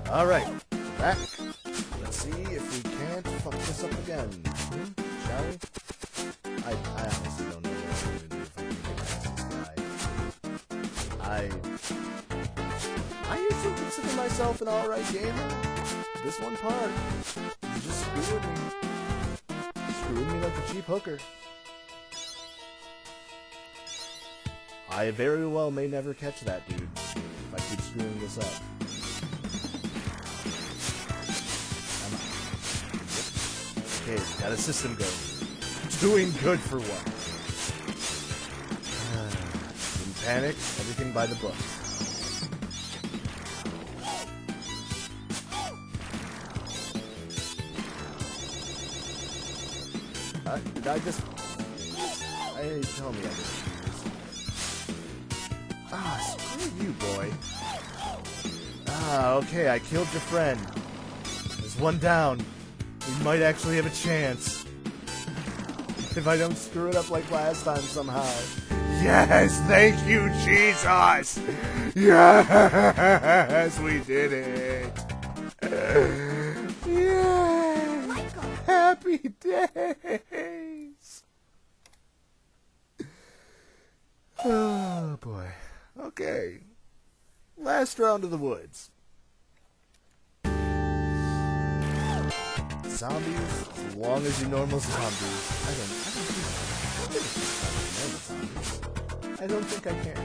Alright, back. Let's see if we can't fuck this up again. Shall we? I honestly don't know what I'm going to do if I can get past this guy. I usually consider myself an alright gamer. This one part is just screwing me. Screwing me like a cheap hooker. I very well may never catch that dude if I keep screwing this up. Okay, got a system going. Doing good for once. Didn't panic, everything by the books. Did I just... tell me I just... Ah, screw you, boy. Ah, okay, I killed your friend. There's one down. We might actually have a chance. If I don't screw it up like last time somehow. Yes, thank you, Jesus! Yes, we did it! Yay! Happy days! Oh, boy. Okay. Last round of the woods. Zombies, as long as you normal zombies. I don't think I can.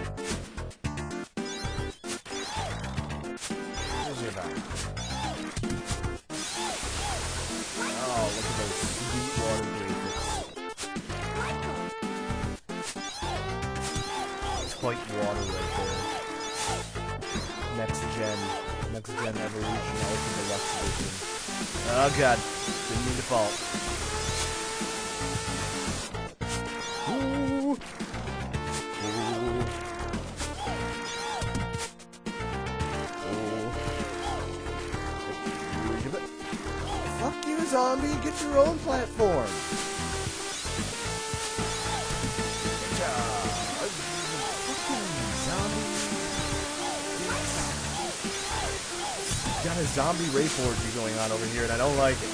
Here's your back. Oh, look at those sweet water graphics. It's white water right there. Next gen evolution, ultra deluxe edition. Oh god, didn't mean to fall. Ooh. Ooh. Fuck you, zombie, get your own platform. Got a zombie rape orgy going on over here, and I don't like it.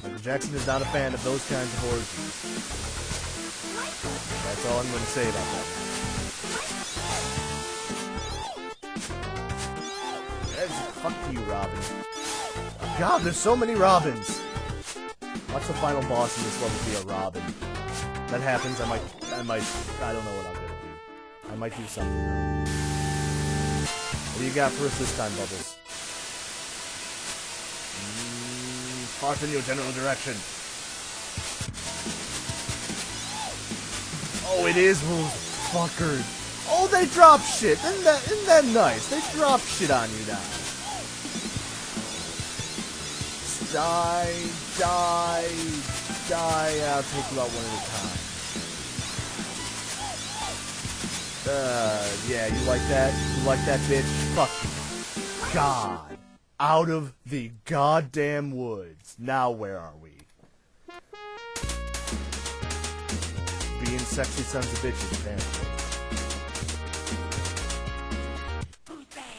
Michael Jackson is not a fan of those kinds of orgies. That's all I'm going to say about that. Fuck you, Robin. Oh, God, there's so many Robins. Watch the final boss in this level be a Robin. If that happens, I don't know what I'll do. I might do something though. What do you got for us this time, Bubbles? Fart in your general direction. Oh, it is those fuckers. Oh, they drop shit. Isn't that nice? They drop shit on you now. Die. I'll take you out one at a time. Yeah, you like that? You like that, bitch? Fuck you. God. Out of the goddamn woods. Now where are we? Being sexy sons of bitches, apparently.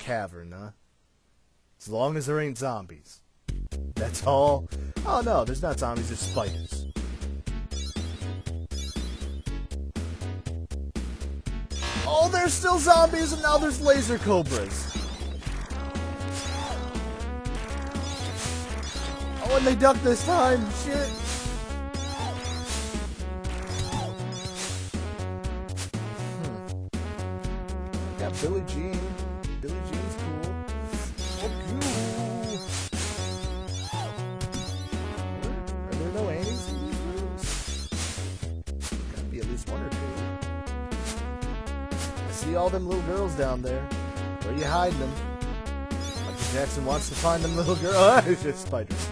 Cavern, huh? As long as there ain't zombies. That's all? Oh no, there's not zombies, there's spiders. Oh, there's still zombies, and now there's laser cobras. Oh, and they ducked this time. Shit. Got Billie Jean. Billie Jean's cool. Fuck you. Are there no Annies in these rooms? Gotta be at least one or two. See all them little girls down there. Where are you hiding them? Michael Jackson wants to find them little girls. Oh, it's just spiders.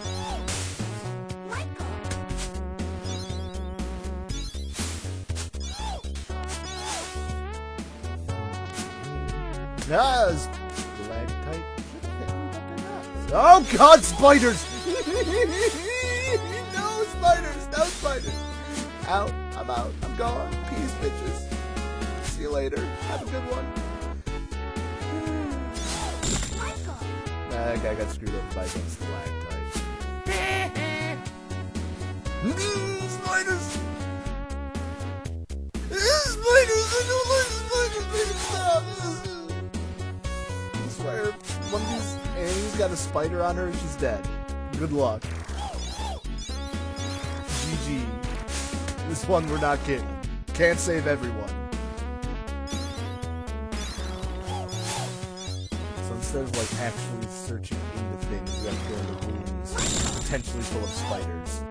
Yes! Stalactite. Oh god, spiders! No spiders! No spiders! Out. I'm out. I'm gone. Peace, bitches. See you later. Have a good one. That guy got screwed up by some stalactite. Spiders! Spiders! I don't like spiders! Baby, stop! I swear, one of these Annie's got a spider on her, she's dead. Good luck. GG. This one we're not getting. Can't save everyone. So instead of like actually searching into things, you have to go into rooms potentially full of spiders.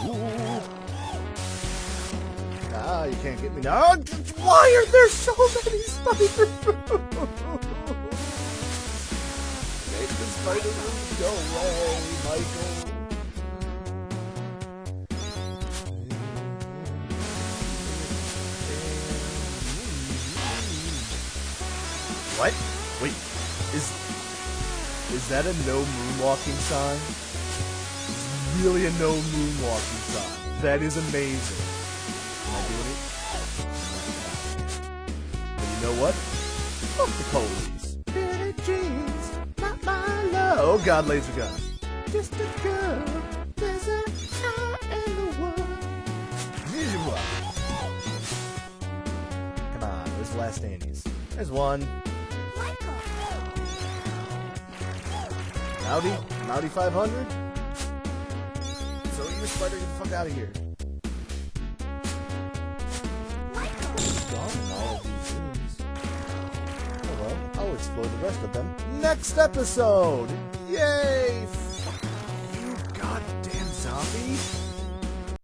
Ooh. Ah, you can't get me now. Why are there so many spiders? Make the spider rooms go away, Michael. What? Wait, is that a no moonwalking sign? It's really a no moonwalking sign. That is amazing. Am I doing it? But you know what? Fuck the police. Billy Jeans, not my love. Oh god, laser gun. Just a girl, there's a car in the world. Visual. Come on, where's the last Annie's? There's one. Howdy 500? So you spider, get the fuck out of here. Gone in all of these rooms. Oh well, I'll explore the rest of them next episode! Yay! Fuck you goddamn zombie!